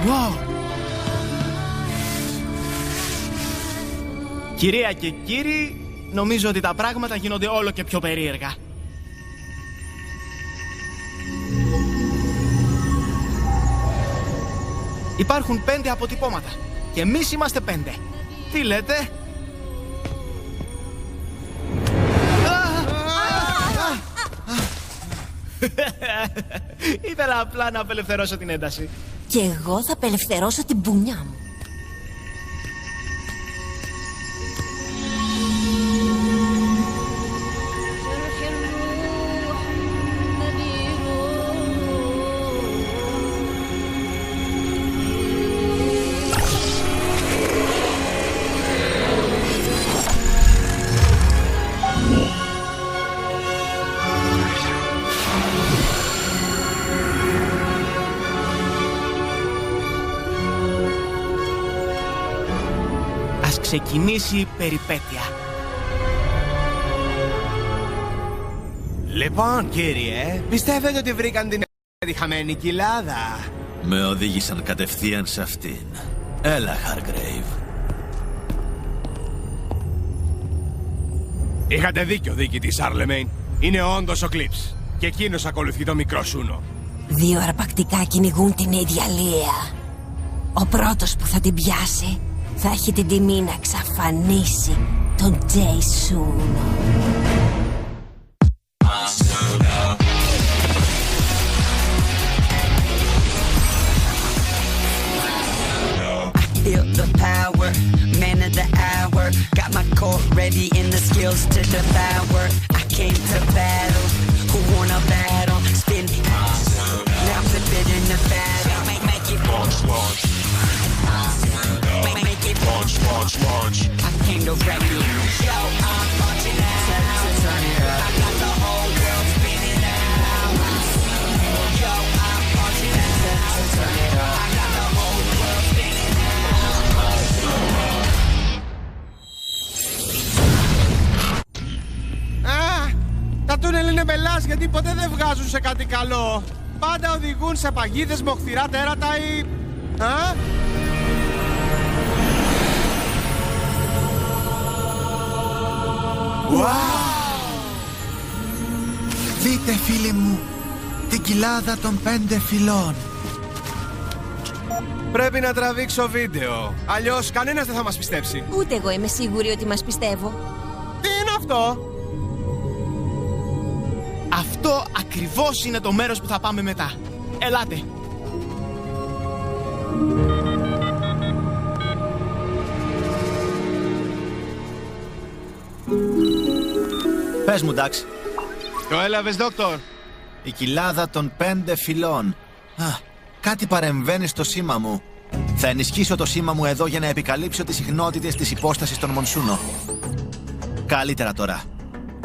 Wow. Κυρία και κύριοι, νομίζω ότι τα πράγματα γίνονται όλο και πιο περίεργα. Υπάρχουν 5 αποτυπώματα και εμείς είμαστε 5. Τι λέτε? Ήθελα απλά να απελευθερώσω την ένταση. Και εγώ θα απελευθερώσω την πουνιά μου. Ξεκινήσει η περιπέτεια. Λοιπόν, κύριε, πιστεύετε ότι βρήκαν την χαμένη κοιλάδα? Με οδήγησαν κατευθείαν σε αυτήν. Έλα, Hargrave. Είχατε δίκιο, διοικητή Σάρλεμεϊν. Είναι όντως ο Κλίπς. Και εκείνος ακολουθεί το μικρό Σούνο. 2 αρπακτικά κυνηγούν την ίδια λία. Ο πρώτος που θα την πιάσει θα έχει την τιμή να εξαφανίσει τον Τζέι Σούνο. Feel the power, man of the hour. Got my core ready and the skills to devour. I came to battle, who won a battle? Spin, now forbidden the battle. Make it launch, launch. Make it launch, launch, launch. I came to wreck you. Yo, I'm launching out. Turn it up. I got the whole world spinning out. Yo, I'm launching out. Turn it up. I got the whole world spinning out. Τα τούνελ είναι μπελάς γιατί ποτέ δεν βγάζουν σε κάτι καλό. Πάντα οδηγούν σε παγίδες, μοχθηρά τέρατα ή... Δείτε, φίλοι μου, την κοιλάδα των 5 φυλών. Πρέπει να τραβήξω βίντεο. Αλλιώς κανένας δεν θα μας πιστέψει. Ούτε εγώ είμαι σίγουρη ότι μας πιστεύω. Τι είναι αυτό? Αυτό ακριβώς είναι το μέρος που θα πάμε μετά. Ελάτε. Πες μου, Νταξ. Το έλαβες, Δόκτωρ? Η κοιλάδα των 5 φυλών. Κάτι παρεμβαίνει στο σήμα μου. Θα ενισχύσω το σήμα μου εδώ για να επικαλύψω τις συχνότητες της υπόστασης των Μονσούνο. Καλύτερα τώρα.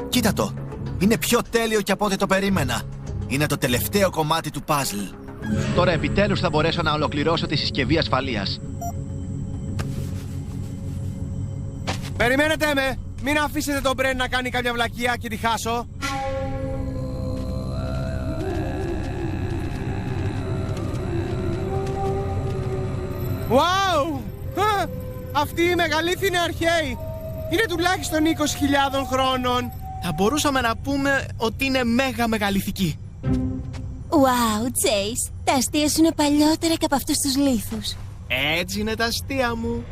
Κοίτα το. Είναι πιο τέλειο και από ό,τι το περίμενα. Είναι το τελευταίο κομμάτι του παζλ. Τώρα επιτέλους θα μπορέσω να ολοκληρώσω τη συσκευή ασφαλείας. Περιμένετε με! Μην αφήσετε τον Μπρεν να κάνει κάποια βλακεία και τη χάσω. Wow! Αυτοί οι μεγαλήθοι είναι αρχαίοι. Είναι τουλάχιστον 20.000 χρόνων. Θα μπορούσαμε να πούμε ότι είναι μέγα μεγαληθικοί. Wow, Chase, τα αστεία σου είναι παλιότερα και από αυτούς τους λίθους. Έτσι είναι τα αστεία μου.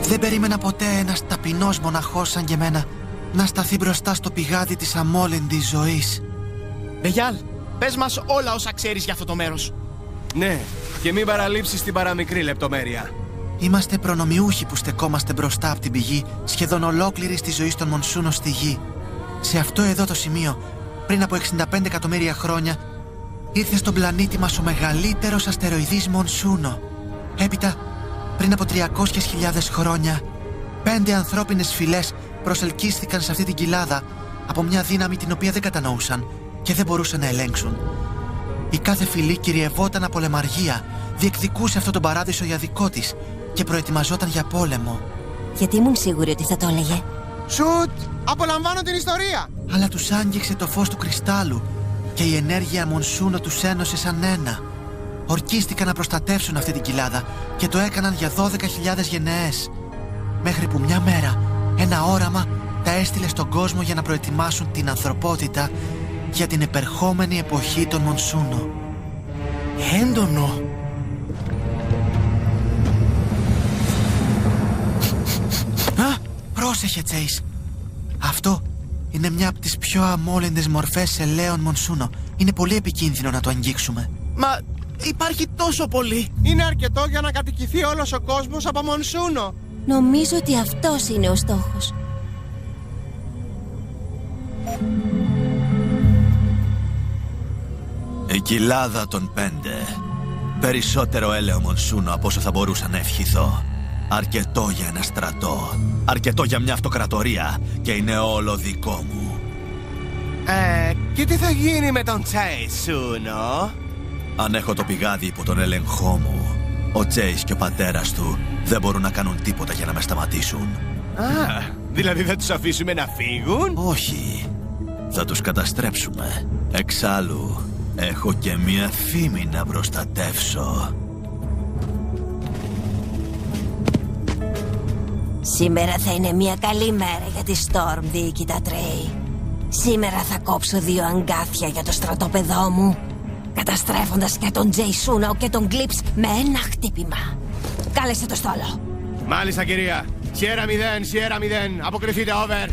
Δεν περίμενα ποτέ ένας ταπεινός μοναχός σαν και εμένα να σταθεί μπροστά στο πηγάδι της αμόλεντης ζωής. Βεγιάλ, πες μας όλα όσα ξέρεις για αυτό το μέρος. Ναι, και μην παραλείψεις την παραμικρή λεπτομέρεια. Είμαστε προνομιούχοι που στεκόμαστε μπροστά από την πηγή σχεδόν ολόκληρης της ζωής των Μονσούνο στη γη. Σε αυτό εδώ το σημείο, πριν από 65 εκατομμύρια χρόνια, ήρθε στον πλανήτη μας ο μεγαλύτερος αστεροειδής Μονσούνο. Έπειτα, πριν από 300.000 χρόνια, 5 ανθρώπινες φυλές προσελκύστηκαν σε αυτή την κοιλάδα από μια δύναμη την οποία δεν κατανοούσαν και δεν μπορούσαν να ελέγξουν. Η κάθε φυλή κυριευόταν από λεμαργία, διεκδικούσε αυτόν τον παράδεισο για δικό της και προετοιμαζόταν για πόλεμο. Γιατί ήμουν σίγουρη ότι θα το έλεγε. Σουτ! Απολαμβάνω την ιστορία! Αλλά τους άγγιξε το φως του κρυστάλλου και η ενέργεια Μονσούνο τους ένωσε σαν ένα. Ορκίστηκαν να προστατεύσουν αυτή την κοιλάδα και το έκαναν για 12.000 γενναίες. Μέχρι που μια μέρα ένα όραμα τα έστειλε στον κόσμο για να προετοιμάσουν την ανθρωπότητα για την επερχόμενη εποχή των Μονσούνο. Έντονο. Πρόσεχε, Τσέις. Αυτό είναι μια από τις πιο αμόλυντες μορφές ελαίων Μονσούνο. Είναι πολύ επικίνδυνο να το αγγίξουμε. Μα υπάρχει τόσο πολύ. Είναι αρκετό για να κατοικηθεί όλος ο κόσμος από Μονσούνο. Νομίζω ότι αυτός είναι ο στόχος. Η κοιλάδα των 5. Περισσότερο έλαιο Μονσούνο από όσο θα μπορούσα να ευχηθώ. Αρκετό για ένα στρατό. Αρκετό για μια αυτοκρατορία. Και είναι όλο δικό μου. Και τι θα γίνει με τον Τσέισουνο? Αν έχω το πηγάδι υπό τον έλεγχό μου, ο Τσέις και ο πατέρας του δεν μπορούν να κάνουν τίποτα για να με σταματήσουν. Δηλαδή θα τους αφήσουμε να φύγουν? Όχι. Θα τους καταστρέψουμε. Εξάλλου, έχω και μια φήμη να προστατεύσω. Σήμερα θα είναι μια καλή μέρα για τη Storm, διοικητά Τρέι. Σήμερα θα κόψω 2 αγκάθια για το στρατόπεδό μου, καταστρέφοντας και τον Τζέισουνο και τον Γκλίπς με ένα χτύπημα. Κάλεσε το στόλο. Μάλιστα, κυρία. Σιέρα 0, Σιέρα 0. Αποκριθείτε, over.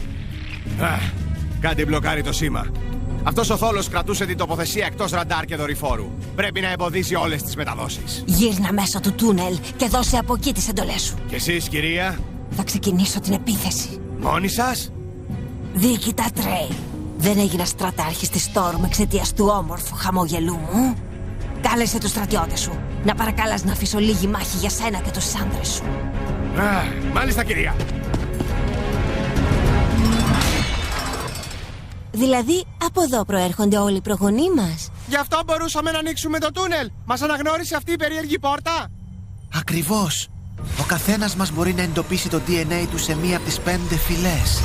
Κάτι μπλοκάρει το σήμα. Αυτός ο θόλος κρατούσε την τοποθεσία εκτός ραντάρ και δορυφόρου. Πρέπει να εμποδίσει όλες τις μεταδόσεις. Γύρνα μέσω του τούνελ και δώσε από εκεί τις εντολές σου. Και εσείς, κυρία? Θα ξεκινήσω την επίθεση. Μόνοι σας? Διοικητά Τρέι, δεν έγινα στρατάρχης της Storm εξαιτίας του όμορφου χαμόγελού μου. Κάλεσε τους στρατιώτες σου. Να παρακάλας να αφήσω λίγη μάχη για σένα και τους άντρες σου. Μάλιστα, κυρία. Δηλαδή, από εδώ προέρχονται όλοι οι προγονείς μας. Γι' αυτό μπορούσαμε να ανοίξουμε το τούνελ. Μας αναγνώρισε αυτή η περίεργη πόρτα. Ακριβώς. Ο καθένας μας μπορεί να εντοπίσει το DNA του σε μία από τις 5 φυλές.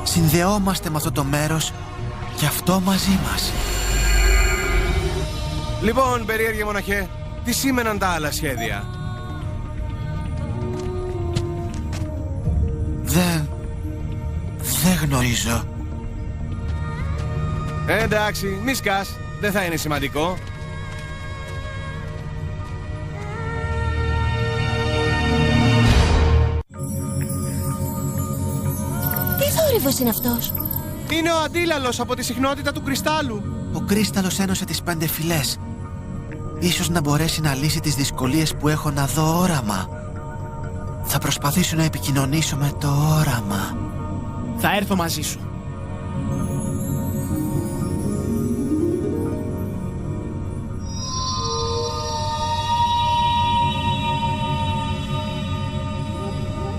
Συνδεόμαστε με αυτό το μέρος και αυτό μαζί μας. Λοιπόν, περίεργε μοναχέ, τι σήμαιναν τα άλλα σχέδια? Δεν γνωρίζω. Εντάξει, μη σκάς, δεν θα είναι σημαντικό. Τι θόρυβος είναι αυτός? Είναι ο αντίλαλος από τη συχνότητα του κρυστάλλου. Ο κρύσταλλος ένωσε τις 5 φυλές. Ίσως να μπορέσει να λύσει τις δυσκολίες που έχω να δω όραμα. Θα προσπαθήσω να επικοινωνήσω με το όραμα. Θα έρθω μαζί σου.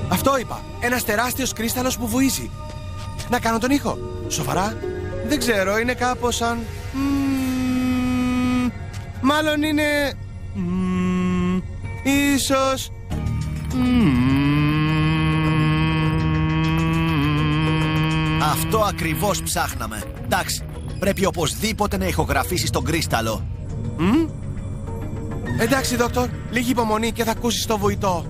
Αυτό είπα. Ένας τεράστιος κρύσταλλος που βουίζει. Να κάνω τον ήχο. Σοβαρά? Δεν ξέρω, είναι κάπως σαν... Μάλλον είναι... Ίσως... Αυτό ακριβώς ψάχναμε. Εντάξει, πρέπει οπωσδήποτε να ηχογραφήσεις τον κρύσταλλο. Εντάξει, δόκτωρ, λίγη υπομονή και θα ακούσεις το βουητό.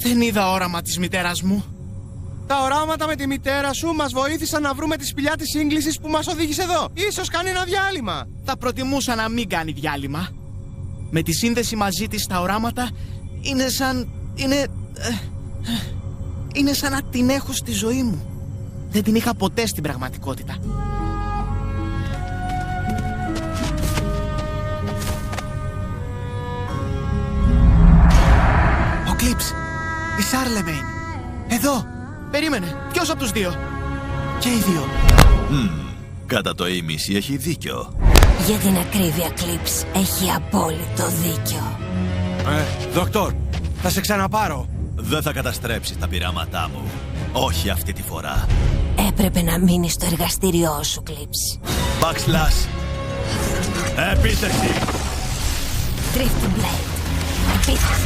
Δεν είδα όραμα της μητέρας μου. Τα οράματα με τη μητέρα σου μας βοήθησαν να βρούμε τη σπηλιά της σύγκλησης που μας οδήγησε εδώ. Ίσως κάνει ένα διάλειμμα. Θα προτιμούσα να μην κάνει διάλειμμα. Με τη σύνδεση μαζί της τα οράματα είναι σαν... είναι σαν να την έχω στη ζωή μου. Δεν την είχα ποτέ στην πραγματικότητα. Ο Κλίπς, η Σάρλεμεϊν. Εδώ. Περίμενε, ποιος από τους δύο? Και οι δύο. Κατά το ίμιση έχει δίκιο. Για την ακρίβεια, Κλίπς, έχει απόλυτο δίκιο. Δόκτωρ, θα σε ξαναπάρω. Δεν θα καταστρέψεις τα πειράματά μου. Όχι αυτή τη φορά. Έπρεπε να μείνεις στο εργαστήριό σου, Κλίπς. Backslash. Επίθεση. Drifting Blade. Επίθεση.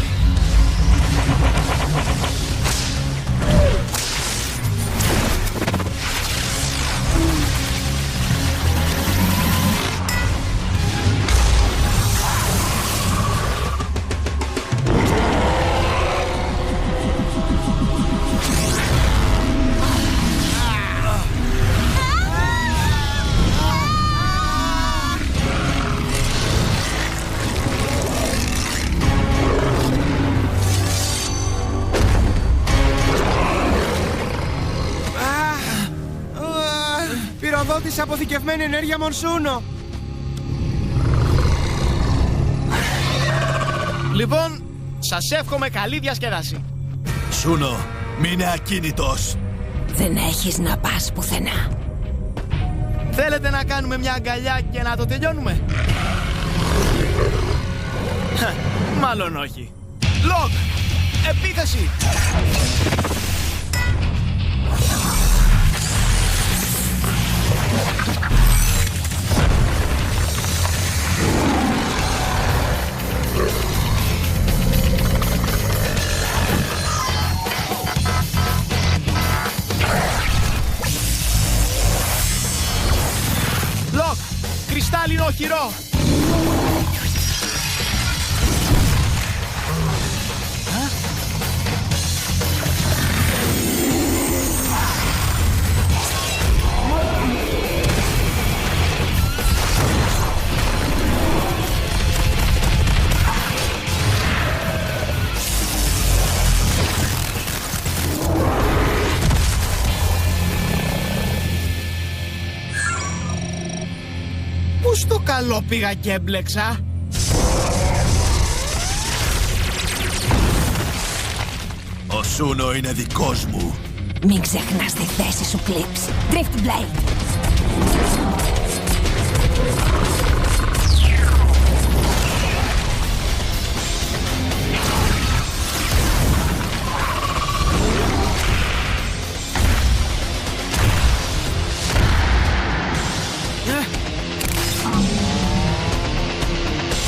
Πυροδότης αποθηκευμένη ενέργεια Μονσούνο. Λοιπόν, σας εύχομαι καλή διασκέδαση. Σούνο, μείνε ακίνητος. Δεν έχεις να πας πουθενά. Θέλετε να κάνουμε μια αγκαλιά και να το τελειώνουμε? Μάλλον όχι. Λοκ! Επίθεση! Λοκ! Κρυστάλλινο οχυρό! Πού στο καλό πήγα και έμπλεξα? Ο Σούνο είναι δικός μου. Μην ξεχνάς τη θέση σου, Κλίπς. Drift Blade.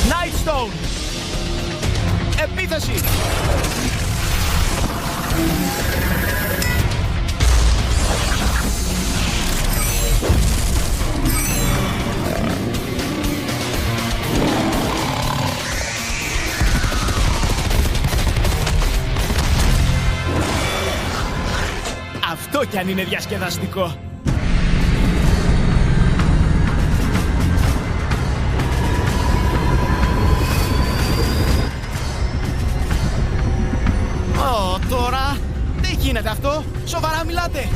Nightstone! Επίθεση! Αυτό κι αν είναι διασκεδαστικό. Τώρα, τι γίνεται αυτό? Σοβαρά μιλάτε?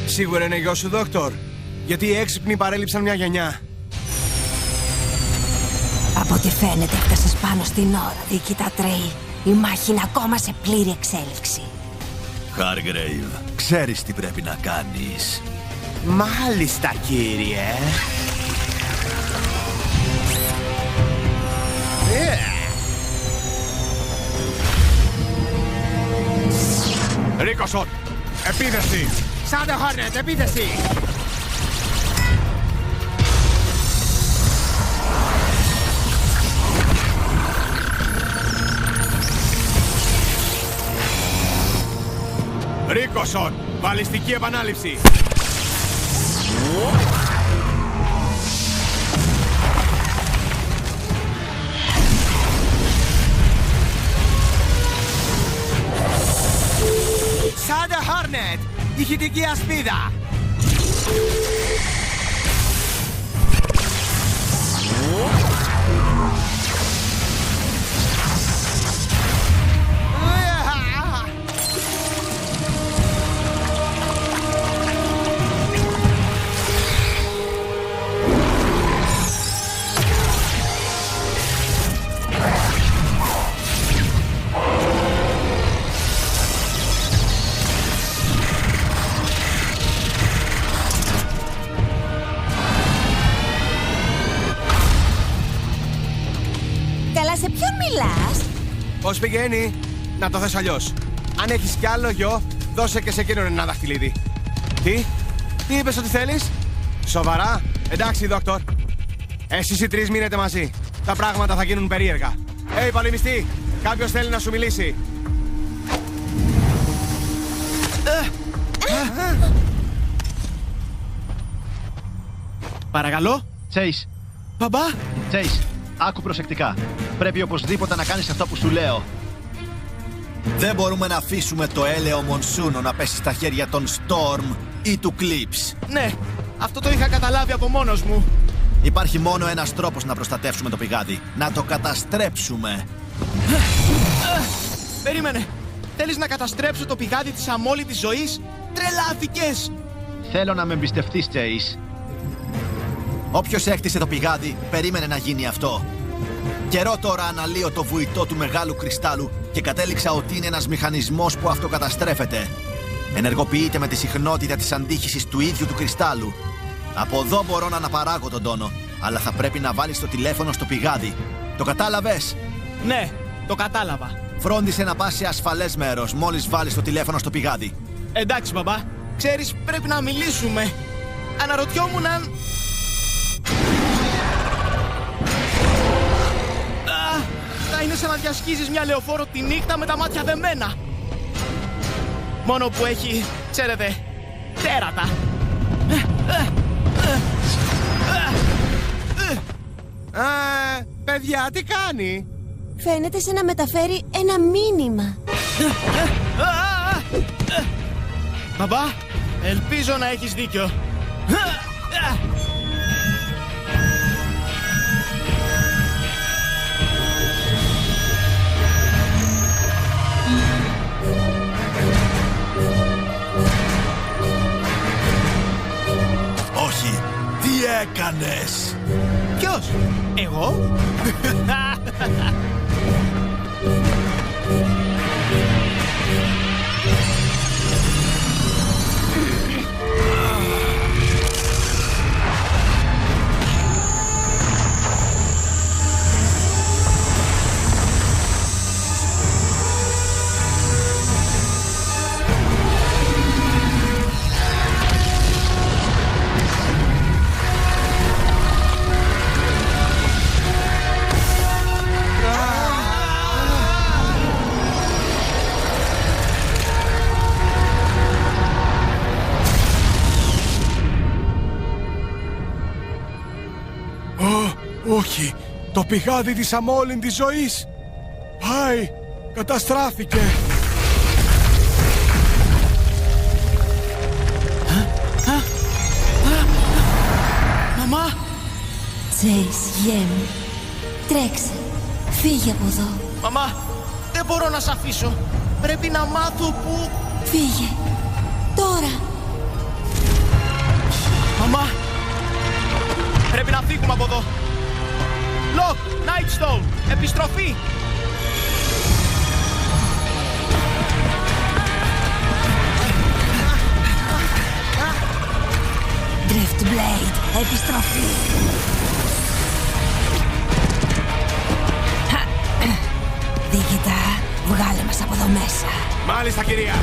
Σίγουρα είναι γιος σου, Δόκτωρ. Γιατί οι έξυπνοι παρέλειψαν μια γενιά. Από ό,τι φαίνεται έφτασες πάνω στην ώρα, Διοικητά Τρέι. Η μάχη είναι ακόμα σε πλήρη εξέλιξη. Χάργκρέιβ, ξέρεις τι πρέπει να κάνεις. Μάλιστα, κύριε. Ρίκοσον! Επίθεση! Σάντε Χόρνετ, επίθεση! Ρίκοσον! Βαλιστική επανάληψη! ηχητική ασπίδα! Καλά, σε ποιον μιλάς? Πώς πηγαίνει? Να το θες αλλιώς. Αν έχεις κι άλλο γιο, δώσε και σε εκείνον ένα δαχτυλίδι. Τι είπες ότι θέλεις? Σοβαρά? Εντάξει, δόκτωρ. Εσείς οι τρεις μείνετε μαζί. Τα πράγματα θα γίνουν περίεργα. Πολεμιστή, κάποιος θέλει να σου μιλήσει. Παρακαλώ. Chase, Μπαμπά. Chase, άκου προσεκτικά. Πρέπει οπωσδήποτε να κάνεις αυτό που σου λέω. Δεν μπορούμε να αφήσουμε το έλαιο Μονσούνο να πέσει στα χέρια των Storm ή του Clips. Ναι, αυτό το είχα καταλάβει από μόνος μου. Υπάρχει μόνο ένας τρόπος να προστατεύσουμε το πηγάδι. Να το καταστρέψουμε. Περίμενε. Θέλεις να καταστρέψω το πηγάδι της αμόλυτης ζωής? Τρελάθηκες! Θέλω να με εμπιστευτείς, Chase. Όποιος έκτισε το πηγάδι, περίμενε να γίνει αυτό. Καιρό τώρα αναλύω το βουητό του μεγάλου κρυστάλλου και κατέληξα ότι είναι ένας μηχανισμός που αυτοκαταστρέφεται. Ενεργοποιείται με τη συχνότητα της αντίχησης του ίδιου του κρυστάλλου. Από εδώ μπορώ να αναπαράγω τον τόνο, αλλά θα πρέπει να βάλεις το τηλέφωνο στο πηγάδι. Το κατάλαβες? Ναι, το κατάλαβα. Φρόντισε να πας σε ασφαλές μέρος μόλις βάλεις το τηλέφωνο στο πηγάδι. Εντάξει, μπαμπά. Ξέρεις, πρέπει να μιλήσουμε. Αναρωτιόμουν αν... Θα είναι σαν να διασχίζεις μια λεωφόρο τη νύχτα με τα μάτια δεμένα. Μόνο που έχει, ξέρετε, τέρατα. Παιδιά, τι κάνει? Φαίνεται σαν να μεταφέρει ένα μήνυμα. Μπαμπά, ελπίζω να έχεις δίκιο. Όχι, τι έκανες? Ποιος? Εγώ? Όχι, το πηγάδι της αμόλυντης ζωής. Πάει, καταστράφηκε. Μαμά! Chase, γέμ. Τρέξε. Φύγε από εδώ. Μαμά, δεν μπορώ να σ' αφήσω. Πρέπει να μάθω που... Φύγε. Τώρα. Μαμά! Πρέπει να φύγουμε από εδώ. Λοκ, Nightstone, επιστροφή! Driftblade, επιστροφή. Δίκητα, βγάλε μας από εδώ μέσα. Μάλιστα, κυρία.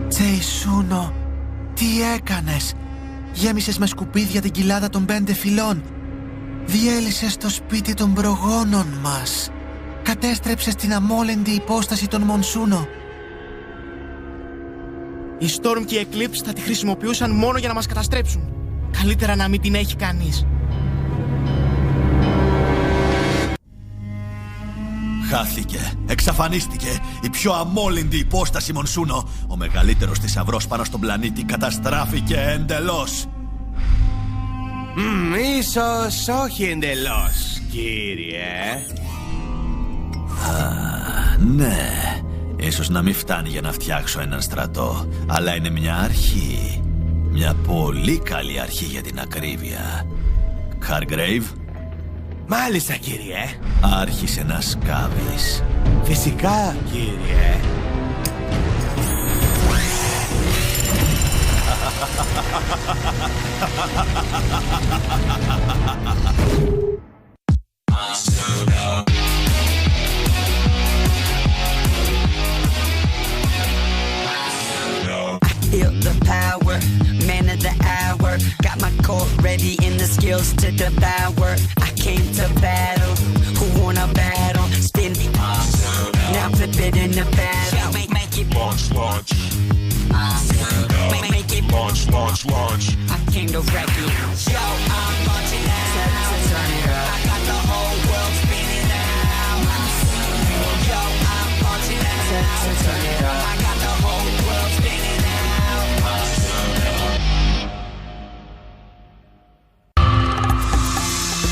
Τσέισούνο, τι έκανες? Γέμισες με σκουπίδια την κοιλάδα των 5 φυλών. Διέλυσες το σπίτι των προγόνων μας. Κατέστρεψες την αμόλυντη υπόσταση των Μονσούνο. Η Storm και η Eclipse θα τη χρησιμοποιούσαν μόνο για να μας καταστρέψουν. Καλύτερα να μην την έχει κανείς. Χάθηκε, εξαφανίστηκε η πιο αμόλυντη υπόσταση Μονσούνο. Ο μεγαλύτερος θησαυρός πάνω στον πλανήτη καταστράφηκε εντελώς. Ίσως όχι εντελώς, κύριε. Ναι, ίσως να μην φτάνει για να φτιάξω έναν στρατό, αλλά είναι μια αρχή. Μια πολύ καλή αρχή για την ακρίβεια. Hargrave. Μάλιστα, κύριε. Άρχισε να σκάβεις. Φυσικά, κύριε. Feel the power, man of the hour. Got my core ready and the skills to devour. I came to battle, who won a battle? Spin, now flip it in the battle. Make it Launch, launch. make it Launch, launch, launch. I came to wreck it. Yo,